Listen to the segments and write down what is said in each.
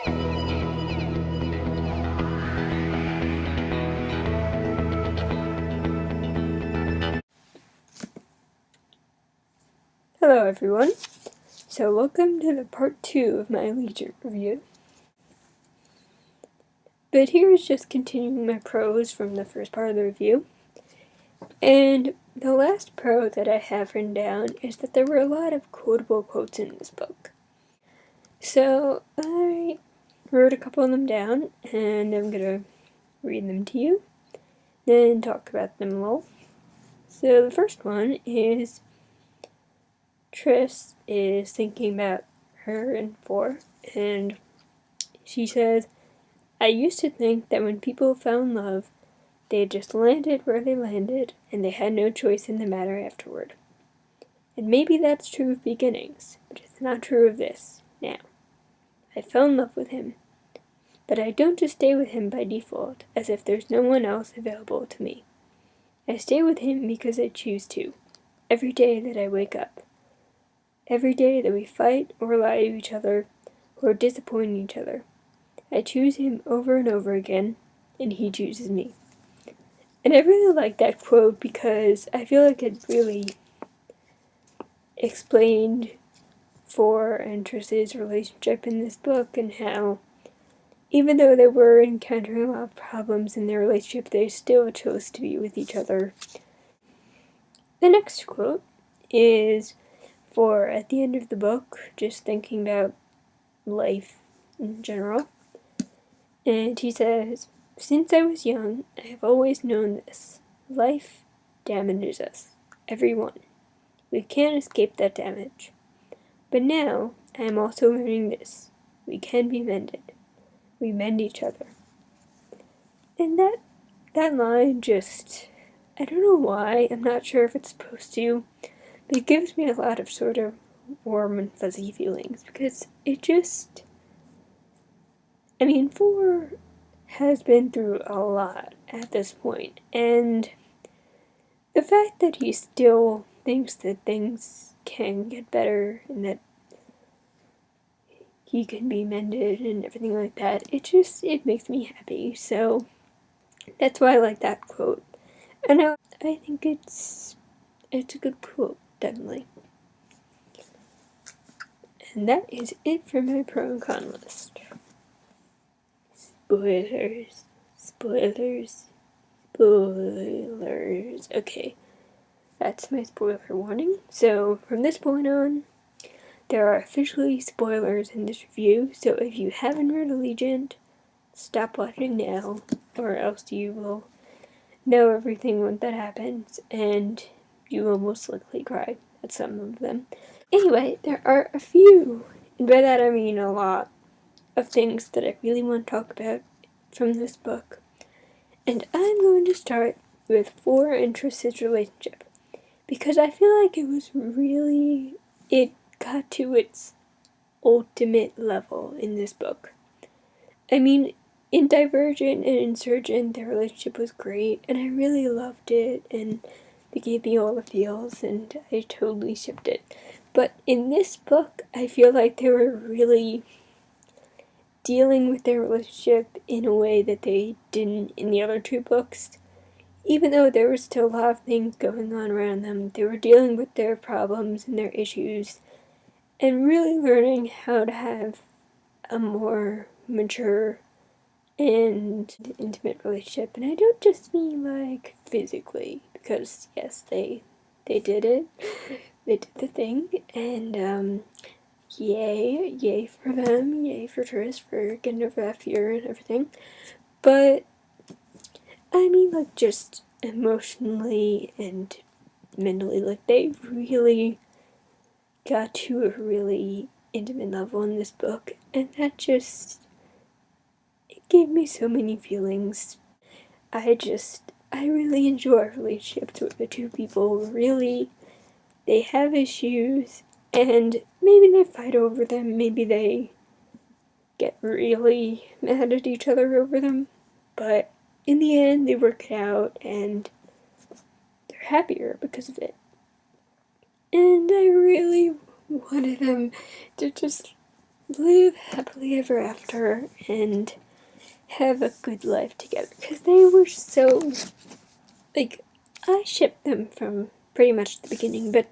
Hello everyone, so welcome to the part 2 of my Allegiant review. But here is just continuing my prose from the first part of the review. And the last pro that I have written down is that there were a lot of quotable quotes in this book. So I wrote a couple of them down, and I'm going to read them to you, then talk about them a little. So the first one is Triss is thinking about her and 4, and she says, "I used to think that when people found love, they just landed where they landed, and they had no choice in the matter afterward. And maybe that's true of beginnings, but it's not true of this, now. I fell in love with him, but I don't just stay with him by default, as if there's no one else available to me. I stay with him because I choose to, every day that I wake up. Every day that we fight or lie to each other, or disappoint each other. I choose him over and over again, and he chooses me." And I really like that quote because I feel like it really explained 4 and Triss's relationship in this book, and how even though they were encountering a lot of problems in their relationship, they still chose to be with each other. The next quote is 4 at the end of the book, just thinking about life in general. And he says, "Since I was young, I have always known this. Life damages us. Everyone. We can't escape that damage. But now, I am also learning this. We can be mended. We mend each other." And that line just, I don't know why, I'm not sure if it's supposed to, but it gives me a lot of sort of warm and fuzzy feelings, because it just, 4 has been through a lot at this point, and the fact that he still thinks that things can get better and that he can be mended and everything like that, it makes me happy. So that's why I like that quote. And I think it's a good quote, definitely. And that is it for my pro and con list. Spoilers. Okay, that's my spoiler warning. So from this point on, there are officially spoilers in this review, so if you haven't read Allegiant, stop watching now, or else you will know everything when that happens, and you will most likely cry at some of them. Anyway, there are a few, and by that I mean a lot, of things that I really want to talk about from this book. And I'm going to start with 4 and Triss's relationship, because I feel like it got to its ultimate level in this book. In Divergent and Insurgent, their relationship was great, and I really loved it, and they gave me all the feels, and I totally shipped it. But in this book, I feel like they were really dealing with their relationship in a way that they didn't in the other 2 books. Even though there was still a lot of things going on around them, they were dealing with their problems and their issues, and really learning how to have a more mature and intimate relationship. And I don't just mean like physically, because yes, they did it. They did the thing, and yay for them, yay for Triss for getting over that fear and everything. But I mean, like, just emotionally and mentally, like, they really got to a really intimate level in this book, and that just, it gave me so many feelings. I really enjoy relationships with the 2 people. Really, they have issues, and maybe they fight over them, maybe they get really mad at each other over them, but in the end, they work it out, and they're happier because of it. And I really wanted them to just live happily ever after and have a good life together. Because they were so, like, I shipped them from pretty much the beginning, but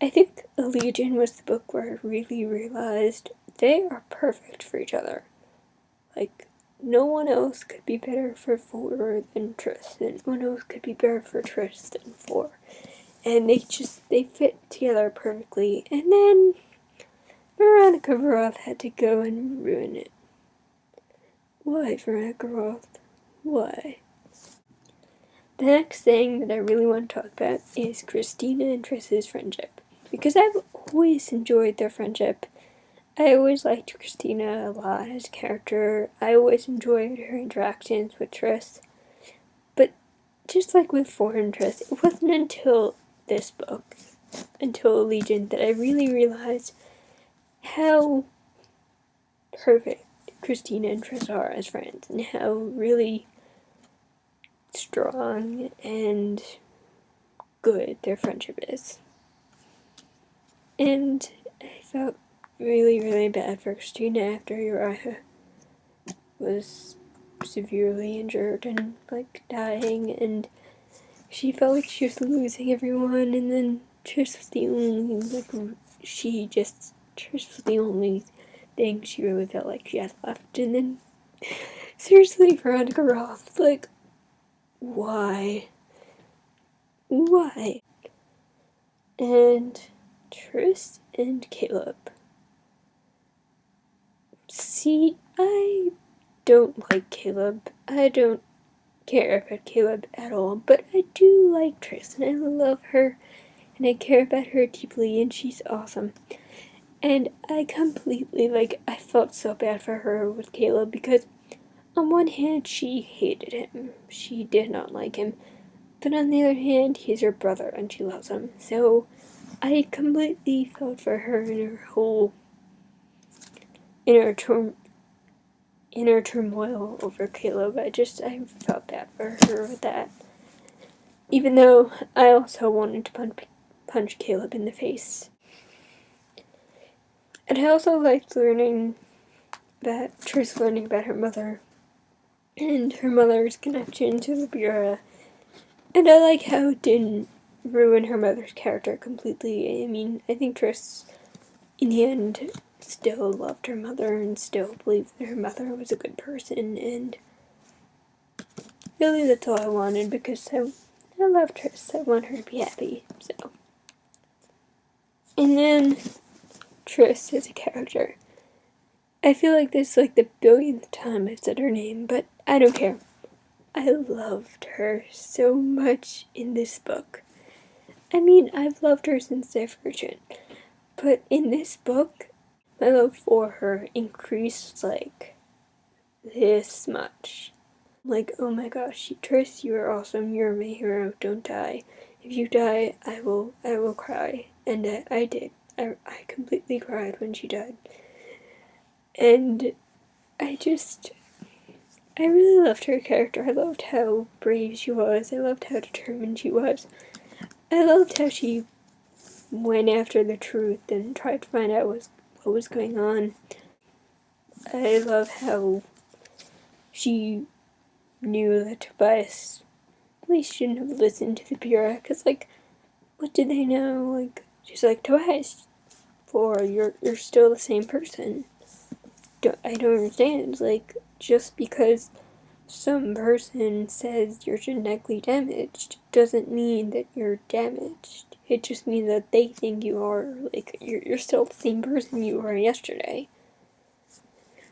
I think Allegiant was the book where I really realized they are perfect for each other. Like, no one else could be better for Four than Tristan. No one else could be better for Tristan than Four. And they fit together perfectly. And then Veronica Roth had to go and ruin it. Why, Veronica Roth? Why? The next thing that I really want to talk about is Christina and Triss's friendship. Because I've always enjoyed their friendship. I always liked Christina a lot as a character. I always enjoyed her interactions with Triss. But just like with Four and Triss, it wasn't until this book, until Allegiant, that I really realized how perfect Christina and Triss are as friends, and how really strong and good their friendship is. And I felt really, really bad for Christina after Uriah was severely injured and, like, dying, and she felt like she was losing everyone, and then Triss was the only, Triss was the only thing she really felt like she had left, and then, seriously, Veronica Roth, like, why? Why? And Triss and Caleb. See, I don't like Caleb. I don't care about Caleb at all, but I do like Triss, and I love her, and I care about her deeply, and she's awesome. And I completely, I felt so bad for her with Caleb, because on one hand, she hated him. She did not like him. But on the other hand, he's her brother, and she loves him. So I completely felt for her in her whole inner turmoil over Caleb. I felt bad for her with that. Even though I also wanted to punch Caleb in the face. And I also liked Triss learning about her mother and her mother's connection to the Bureau. And I like how it didn't ruin her mother's character completely. I mean, I think Triss, in the end, still loved her mother and still believed that her mother was a good person, and really that's all I wanted, because I love Triss. I want her to be happy, so. And then Triss as a character. I feel like this is like the billionth time I've said her name, but I don't care. I loved her so much in this book. I mean, I've loved her since Divergent, but in this book, my love for her increased like this much. Like, oh my gosh, Triss, you are awesome, you're my hero, don't die. If you die, I will cry. And I did. I completely cried when she died. And I really loved her character. I loved how brave she was. I loved how determined she was. I loved how she went after the truth and tried to find out what was going on. I love how she knew that Tobias at least shouldn't have listened to the Bureau, because, like, what did they know? Like, she's like, Tobias, you're still the same person. I don't understand. Like, just because some person says you're genetically damaged doesn't mean that you're damaged. It just means that they think you are, like, you're still the same person you were yesterday.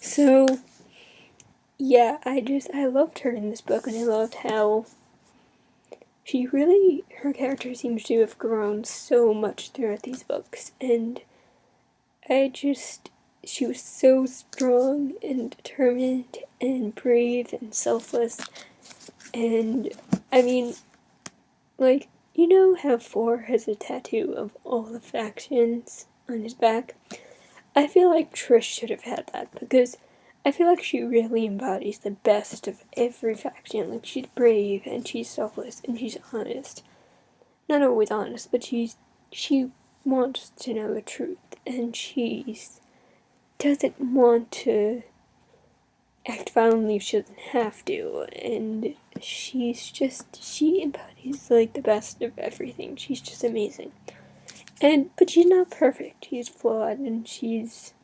So, yeah, I loved her in this book, and I loved how her character seems to have grown so much throughout these books, and she was so strong and determined and brave and selfless. And, I mean, like, you know how Four has a tattoo of all the factions on his back? I feel like Trish should have had that, because I feel like she really embodies the best of every faction. Like, she's brave, and she's selfless, and she's honest. Not always honest, but she wants to know the truth, and she's doesn't want to act violently if she doesn't have to, and she embodies like the best of everything. She's just amazing. But she's not perfect. She's flawed, and she's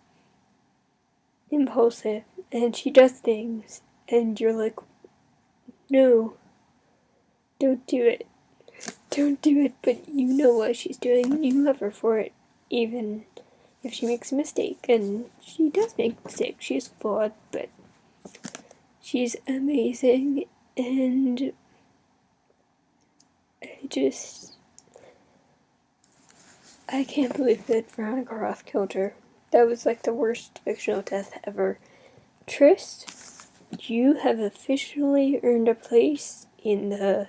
impulsive, and she does things, and you're like, no, don't do it. Don't do it, but you know what she's doing, and you love her for it, even if she makes a mistake, and she does make mistakes. She's flawed, but she's amazing, and I can't believe that Veronica Roth killed her. That was like the worst fictional death ever. Tris, you have officially earned a place in the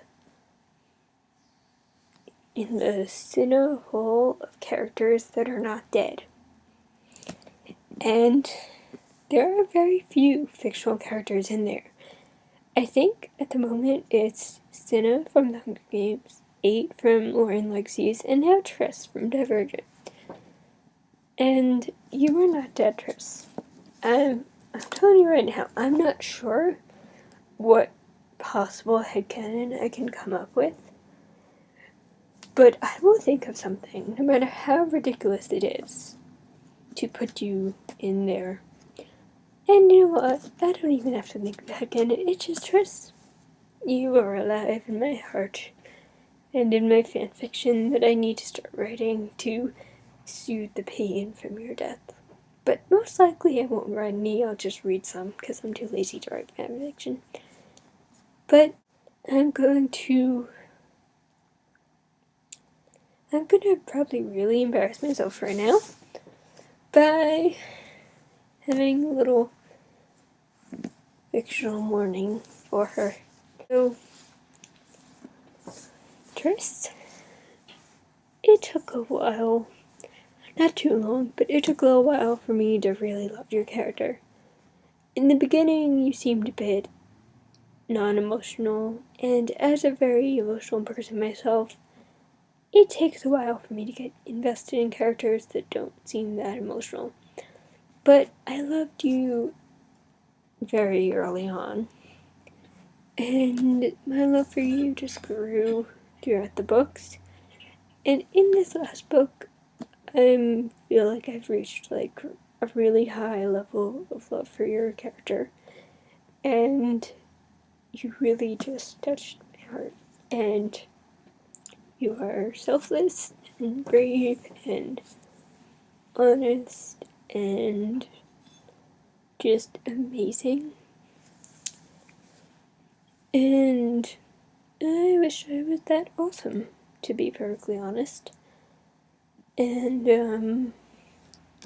Cine Hall of characters that are not dead. And there are very few fictional characters in there. I think at the moment it's Cinna from The Hunger Games, 8 from Lauren Legacies, and now Tris from Divergent. And you are not dead, Tris. I'm telling you right now, I'm not sure what possible headcanon I can come up with, but I will think of something, no matter how ridiculous it is, to put you in there. And you know what? I don't even have to think of headcanon. It's just Tris. You are alive in my heart and in my fanfiction that I need to start writing to soothe the pain from your death. But most likely I won't write any, I'll just read some because I'm too lazy to write fanfiction. But I'm gonna probably really embarrass myself right now by having a little fictional morning for her. So, Tris, it took a while, not too long, but it took a little while for me to really love your character. In the beginning, you seemed a bit non-emotional, and as a very emotional person myself, it takes a while for me to get invested in characters that don't seem that emotional. But I loved you very early on, and my love for you just grew throughout the books. And in this last book, I feel like I've reached like a really high level of love for your character, and you really just touched my heart. And you are selfless and brave and honest and just amazing. And I wish I was that awesome, to be perfectly honest. And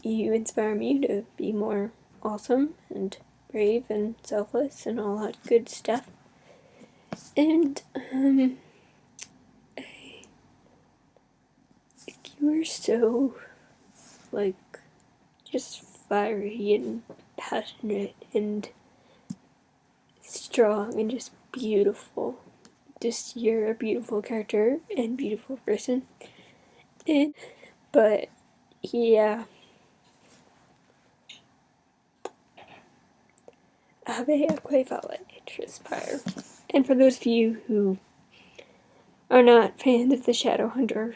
you inspire me to be more awesome and brave and selfless and all that good stuff. And you are so like just fiery and passionate and strong and just beautiful. Just you're a beautiful character and beautiful person. But yeah, Ave Aquavale Transpire. And for those of you who are not fans of the Shadowhunter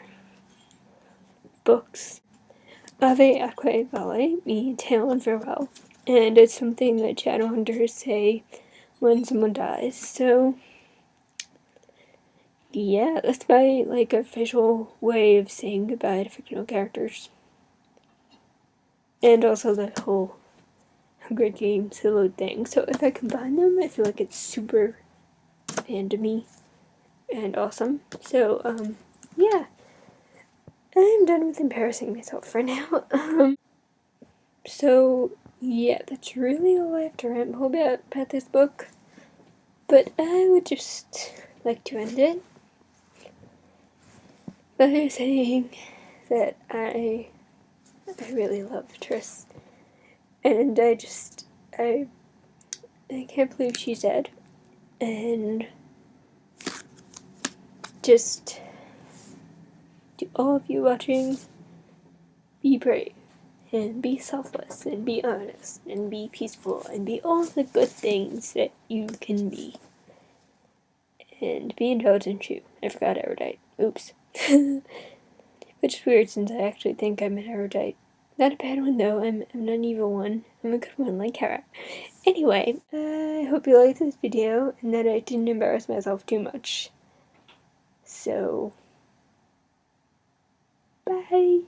books, Ave Aquavale means hail and farewell, and it's something that Shadowhunters say when someone dies. So yeah, that's my like official way of saying goodbye to fictional characters. And also the whole Hunger Games Halo thing. So if I combine them, I feel like it's super fandom-y and awesome. So yeah, I'm done with embarrassing myself for now. So yeah, that's really all I have to ramble about this book. But I would just like to end it by saying that I really love Tris, and I can't believe she's dead, and just to all of you watching, be brave and be selfless, and be honest, and be peaceful, and be all the good things that you can be. And be intelligent too. I forgot erudite. Oops. Which is weird since I actually think I'm an erudite. Not a bad one though, I'm not an evil one. I'm a good one like Kara. Anyway, I hope you liked this video and that I didn't embarrass myself too much. So, bye!